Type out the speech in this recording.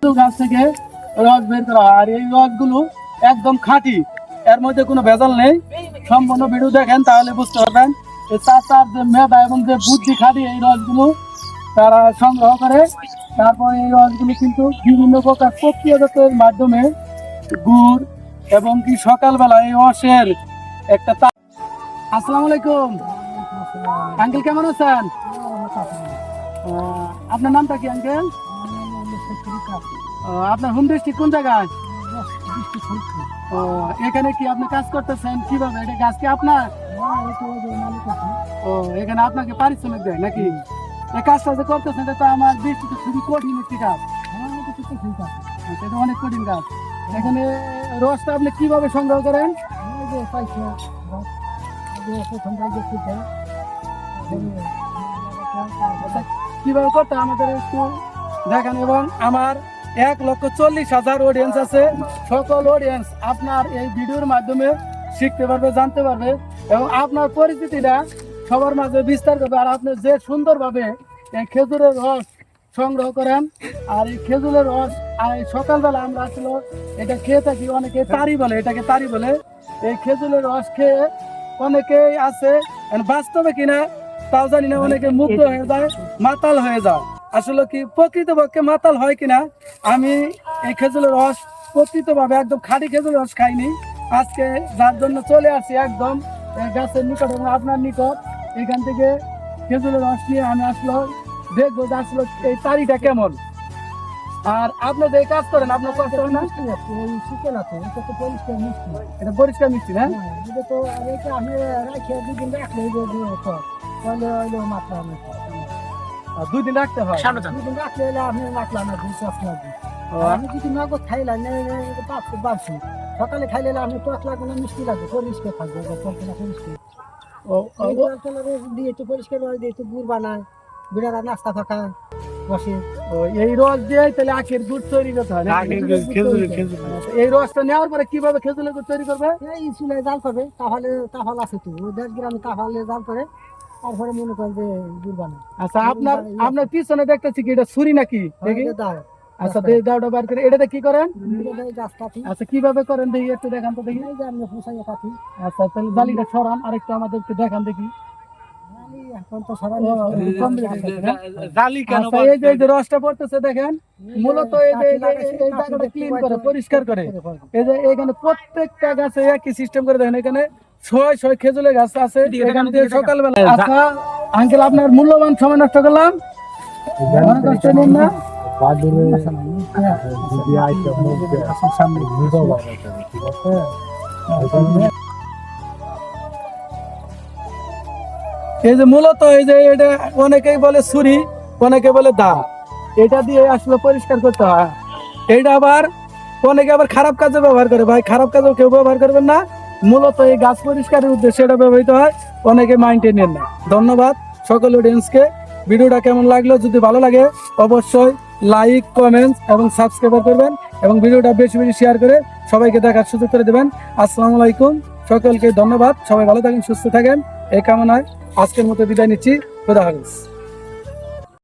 কিন্তু গাছ থেকে রস বের করা হয়। আর এই রসগুলো একদম খাঁটি, এর মধ্যে কোনো ভেজাল নেই। সম্পূর্ণ ভিডিও দেখেন তাহলে বুঝতে পারবেন এই চাচার যে মেধা এবং যে বুদ্ধি খাটিয়ে এই রসগুলো তারা সংগ্রহ করে। তারপর এই রসগুলো কিন্তু বিভিন্ন প্রকার প্রক্রিয়াজাতের মাধ্যমে গুড় এবং কি সকালবেলা এই রসের একটা আসসালামু আলাইকুম আঙ্কেল, কেমন আছেন? আপনার নামটা কি আঙ্কেল? আপনার হোম ডিস্ট্রিক্ট কোন জায়গায়? ও, এখানে কি আপনি কাজ করতেছেন কিভাবে? এটা গাছ কি আপনার? ও, এখানে আপনাকে পারিশ্রমিক দেয় নাকি? এই কাজটা যে করতেছেন এটা তো আমার দৃষ্টিতে খুবই কঠিন একটি কাজ। এটা অনেক কঠিন কাজ। এখানে রসটা আপনি কিভাবে সংগ্রহ করেন? কিভাবে করতে আমাদের একটু দেখেন। এবং আমার 1,40,000 অডিয়েন্স আছে। সকল অডিয়েন্স আপনার এই ভিডিওর মাধ্যমে শিখতে পারবে, জানতে পারবে এবং আপনার পরিচিতিটা সবার মাঝে বিস্তার করবে। আর আপনি যে সুন্দরভাবে এই খেজুরের রস সংগ্রহ করেন, আর এই খেজুরের রস সকালবেলা আমরা আসলে এটা খেয়ে থাকি, অনেকে তারি বলে, এটাকে তারি বলে। এই খেজুরের রস খেয়ে অনেকেই আছে বাস্তবে কিনা তাও জানি না, অনেকে মুগ্ধ হয়ে যায়, মাতাল হয়ে যায়। আসলে কি প্রকৃতপক্ষে মাতাল হয় কিনা, আমি এই খেজুরের রস প্রকৃতভাবে একদম খাঁটি খেজুরের রস খাইনি। আজকে যার জন্য চলে আসি একদম গাছের নিকট এবং আপনার নিকট, এখান থেকে খেজুরের রস নিয়ে আমি আসলে দেখবো যে আসলে এই তারিটা কেমন। আর আপনি যে কাজ করেন আপনার কষ্ট হয় না? এটা পরিষ্কার মিষ্টি না? দুই দিন রাখতে হয়। আমি যদি নগদ খাইলাম বাড়ছি, সকালে খাইলে আমি টক লাগবে না, মিষ্টি লাগবে, পরিষ্কার থাকবে। দিয়ে একটু পরিষ্কার দিয়ে একটু গুড় বানায়, গুড়ারা নাস্তা ফাঁকায় বসে। এই রস দিয়ে তাহলে আখের গুড় তৈরি করতে হয়। এই রসটা নেওয়ার পরে কিভাবে খেজুরের গুড় তৈরি করবে? এই চুলায় জাল করবে, তাহলে আছে তো ওই 1.5 গ্রামে তাহলে জাল করে তারপরে মনে করেন যে গুড় বানায়। আচ্ছা, আপনার পিছনে দেখতেছি কি এটা ছুরি নাকি? দেখি। দাও। আচ্ছা, দাওটা বার করে এটাতে কি করেন? গাছ কাটি। আচ্ছা, কিভাবে করেন দেখি, একটু দেখান তো দেখি। আমি ফুসাইয়া কাটি। আচ্ছা, তাহলে জালিটা সরান আর একটু আমাদের একটু দেখান দেখি। এই যে রসটা পড়তেছে দেখেন, মূলত এই যে জায়গাটা ক্লিন করে, পরিষ্কার করে। এই যে এখানে প্রত্যেকটা গাছে একই সিস্টেম করে দেখেন, এখানে 6 খেজুরের গাছ আছে এখান থেকে সকালবেলা। আচ্ছা আঙ্কেল, আপনার মূল্যবান সময় নষ্ট করলাম, কষ্ট নেন না। এই যে মূলত এই যে এটা অনেকেই বলে ছুরি, অনেকে বলে দা, এটা দিয়ে আসলে পরিষ্কার করতে হয়। এইটা আবার অনেকে আবার খারাপ কাজে ব্যবহার করে। ভাই, খারাপ কাজেও কেউ ব্যবহার করবেন না, মূলত এই গাছ পরিষ্কারের উদ্দেশ্যে এটা ব্যবহৃত হয়। অনেকে মাইন্ডে নেন না। ধন্যবাদ সকল অডিয়েন্সকে। ভিডিওটা কেমন লাগলো, যদি ভালো লাগে অবশ্যই লাইক, কমেন্ট এবং সাবস্ক্রাইব করবেন এবং ভিডিওটা বেশি বেশি শেয়ার করে সবাইকে দেখার সুযোগ করে দেবেন। আসসালামু আলাইকুম, সকলকে ধন্যবাদ। সবাই ভালো থাকেন, সুস্থ থাকেন এই কামনায় আজকের মতো বিদায় নিচ্ছি। খোদা হাফেজ।